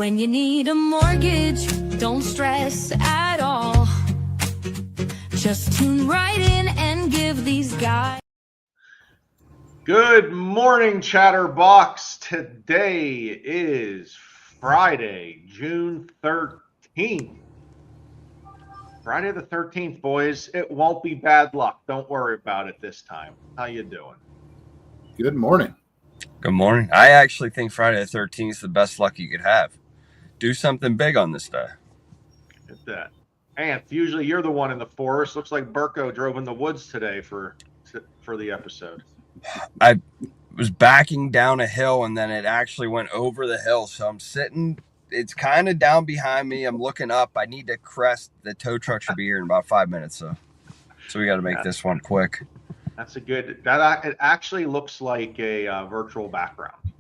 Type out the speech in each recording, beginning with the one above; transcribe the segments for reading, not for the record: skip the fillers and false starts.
When you need a mortgage, don't stress at all. Just tune right in and give these guys. Good morning, Chatterbox. Today is Friday, June 13th. Friday the 13th, boys. It won't be bad luck. Don't worry about it this time. How you doing? Good morning. Good morning. I actually think Friday the 13th is the best luck you could have. Do something big on this day. Hit that. And usually you're the one in the forest. Looks like Burko drove in the woods today for the episode. I was backing down a hill and then it actually went over the hill. So I'm sitting, it's kind of down behind me. I'm looking up. I need to crest. The tow truck should be here in about 5 minutes. So we got to make this one quick. That's a good, it actually looks like a virtual background.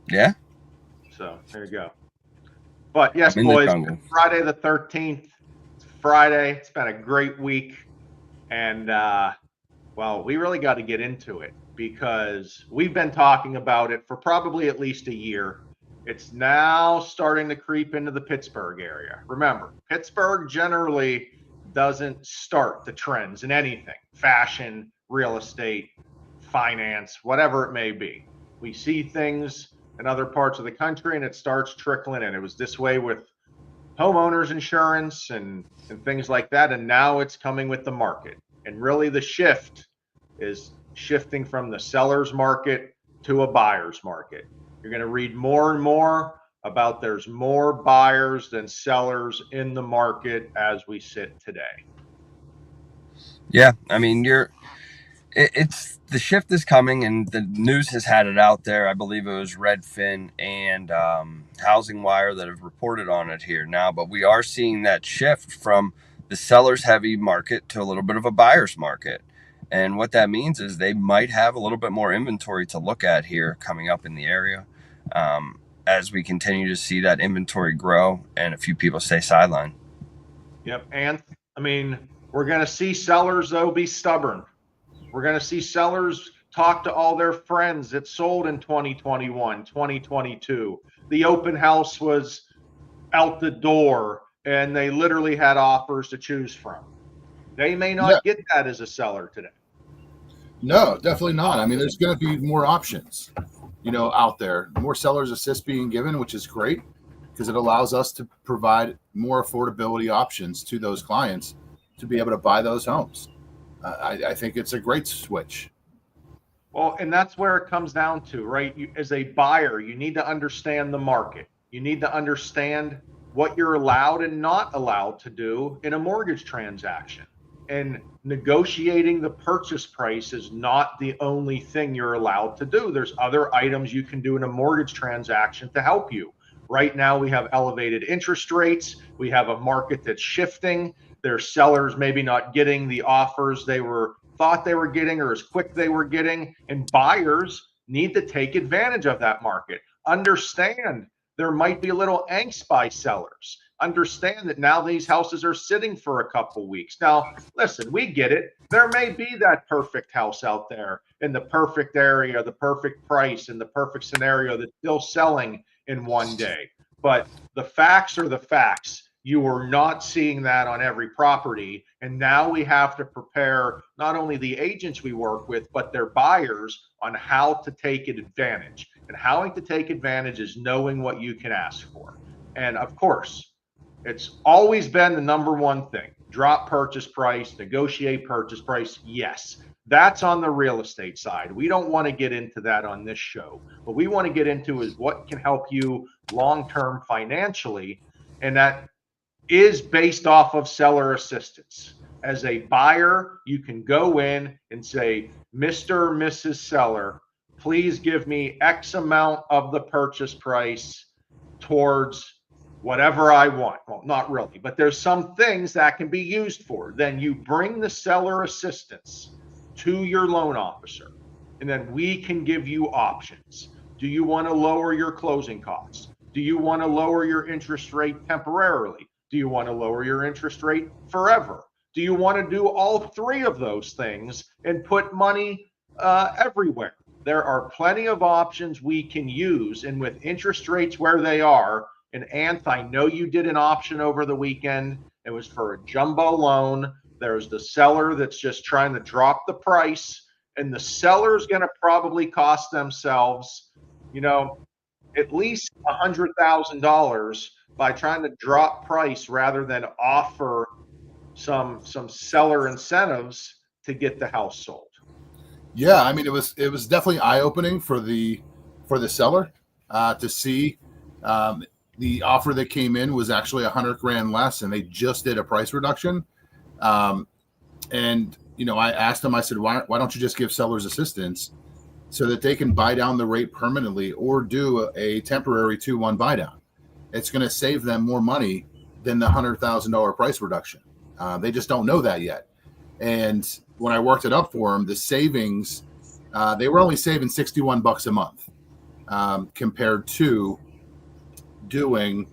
Yeah. So there you go. But yes, boys, Friday the 13th. It's Friday. It's been a great week. And, well, we really got to get into it because we've been talking about it for probably at least a year. It's now starting to creep into the Pittsburgh area. Remember, Pittsburgh generally doesn't start the trends in anything, fashion, real estate, finance, whatever it may be. We see things in other parts of the country and it starts trickling in. It was this way with homeowners insurance and things like that. And now it's coming with the market. And really the shift is shifting from the seller's market to a buyer's market. You're going to read more and more about there's more buyers than sellers in the market as we sit today. Yeah, I mean, it's the shift is coming, and the news has had it out there. I believe it was Redfin and Housing Wire that have reported on it here now. But we are seeing that shift from the seller's heavy market to a little bit of a buyer's market. And what that means is they might have a little bit more inventory to look at here coming up in the area as we continue to see that inventory grow and a few people stay sidelined. Yep. And I mean, we're going to see sellers, though, be stubborn. We're going to see sellers talk to all their friends that sold in 2021, 2022. The open house was out the door and they literally had offers to choose from. They may not get that as a seller today. No, definitely not. I mean, there's going to be more options, out there. More sellers assist being given, which is great because it allows us to provide more affordability options to those clients to be able to buy those homes. I think it's a great switch. Well, and that's where it comes down to, right? As a buyer, you need to understand the market. You need to understand what you're allowed and not allowed to do in a mortgage transaction. And negotiating the purchase price is not the only thing you're allowed to do. There's other items you can do in a mortgage transaction to help you. Right now, we have elevated interest rates. We have a market that's shifting. There's sellers maybe not getting the offers they thought they were getting or as quick they were getting. And buyers need to take advantage of that market. Understand there might be a little angst by sellers. Understand that now these houses are sitting for a couple weeks. Now, listen, we get it. There may be that perfect house out there in the perfect area, the perfect price, and the perfect scenario that's still selling in one day. But the facts are the facts. You are not seeing that on every property. And now we have to prepare not only the agents we work with, but their buyers on how to take advantage. And how to take advantage is knowing what you can ask for. And of course, it's always been the number one thing. Drop purchase price, negotiate purchase price. Yes, that's on the real estate side. We don't want to get into that on this show. What we want to get into is what can help you long-term financially. And that is based off of seller assistance. As a buyer, you can go in and say, Mr. or Mrs. Seller, please give me X amount of the purchase price towards whatever I want. Well, not really, but there's some things that can be used for. Then you bring the seller assistance to your loan officer, and then we can give you options. Do you want to lower your closing costs? Do you want to lower your interest rate temporarily? Do you want to lower your interest rate forever? Do you want to do all three of those things and put money everywhere? there are plenty of options we can use. And with interest rates where they are, and Anth, I know you did an option over the weekend. It was for a jumbo loan. There's the seller that's just trying to drop the price, and the seller's going to probably cost themselves, at least $100,000 by trying to drop price rather than offer some seller incentives to get the house sold. Yeah, I mean, it was definitely eye-opening for the seller to see the offer that came in was actually $100,000 less, and they just did a price reduction. And I asked them, I said, why don't you just give sellers assistance so that they can buy down the rate permanently or do a temporary 2-1 buy down? It's going to save them more money than the $100,000 price reduction. They just don't know that yet. And when I worked it up for them, the savings, they were only saving $61 a month compared to doing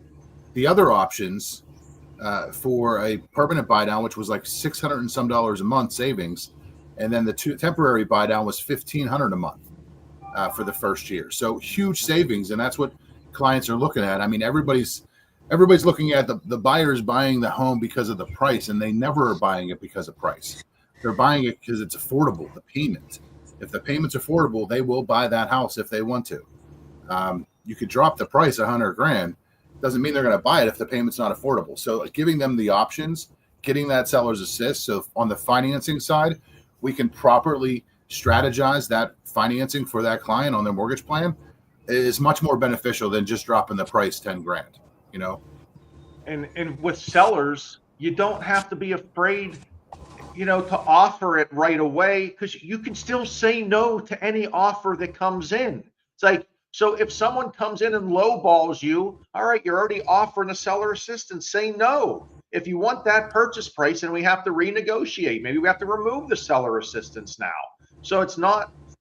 the other options for a permanent buy down, which was like $600 and some a month savings. And then the temporary buy down was $1,500 a month for the first year. So huge savings. And that's what clients are looking at. I mean, everybody's looking at the buyers buying the home because of the price, and they never are buying it because of price. They're buying it because it's affordable, the payment. If the payment's affordable, they will buy that house if they want to. You could drop the price $100,000. Doesn't mean they're going to buy it if the payment's not affordable. So giving them the options, getting that seller's assist. So on the financing side, we can properly strategize that financing for that client on their mortgage plan is much more beneficial than just dropping the price $10,000, And with sellers, you don't have to be afraid, to offer it right away, because you can still say no to any offer that comes in. It's like, so if someone comes in and lowballs you, all right, you're already offering a seller assistance. Say no. If you want that purchase price and we have to renegotiate, maybe we have to remove the seller assistance now. So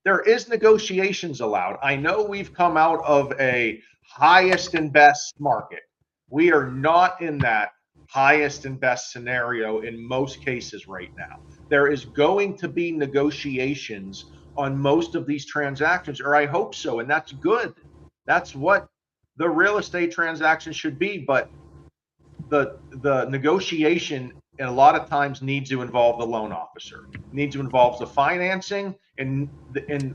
there is negotiations allowed. I know we've come out of a highest and best market. We are not in that highest and best scenario in most cases right now. There is going to be negotiations on most of these transactions, or I hope so, and that's good. That's what the real estate transaction should be. But the negotiation, and a lot of times, needs to involve the loan officer, needs to involve the financing, and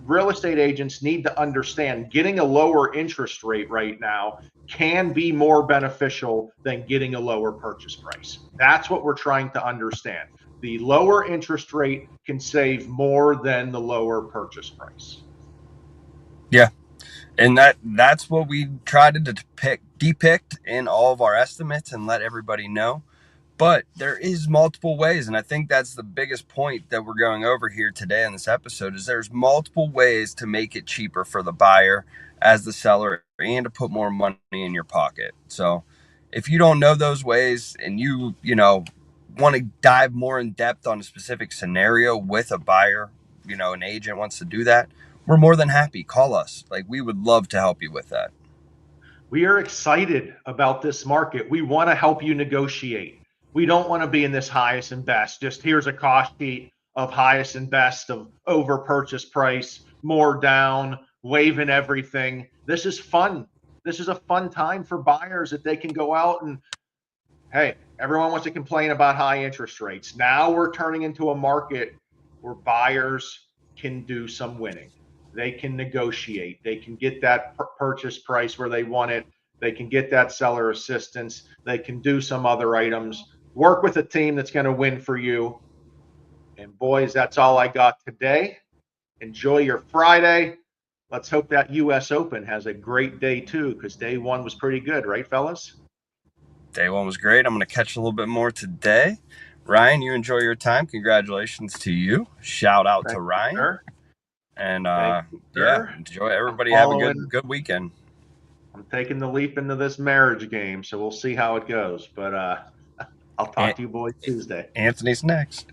real estate agents need to understand getting a lower interest rate right now can be more beneficial than getting a lower purchase price. That's what we're trying to understand. The lower interest rate can save more than the lower purchase price. Yeah. And that's what we try to depict in all of our estimates and let everybody know. But there is multiple ways, and I think that's the biggest point that we're going over here today in this episode, is there's multiple ways to make it cheaper for the buyer as the seller and to put more money in your pocket. So if you don't know those ways and you want to dive more in depth on a specific scenario with a buyer, an agent wants to do that, we're more than happy. Call us. We would love to help you with that. We are excited about this market. We want to help you negotiate. We don't want to be in this highest and best. Just here's a cost sheet of highest and best, of over purchase price, more down, waiving everything. This is fun. This is a fun time for buyers that they can go out and, hey, everyone wants to complain about high interest rates. Now we're turning into a market where buyers can do some winning. They can negotiate. They can get that purchase price where they want it. They can get that seller assistance. They can do some other items. Work with a team that's going to win for you. And boys, that's all I got today. Enjoy your Friday. Let's hope that US Open has a great day too, because day one was pretty good, right, fellas? Day one was great. I'm going to catch a little bit more today. Ryan, you enjoy your time. Congratulations to you. Shout out to Ryan. Sir. And sir. Enjoy. Everybody have a good weekend. I'm taking the leap into this marriage game, so we'll see how it goes. But I'll talk to you boys Tuesday. Anthony's next.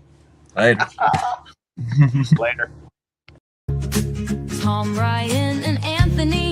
Later. Later. Tom, Ryan, and Anthony.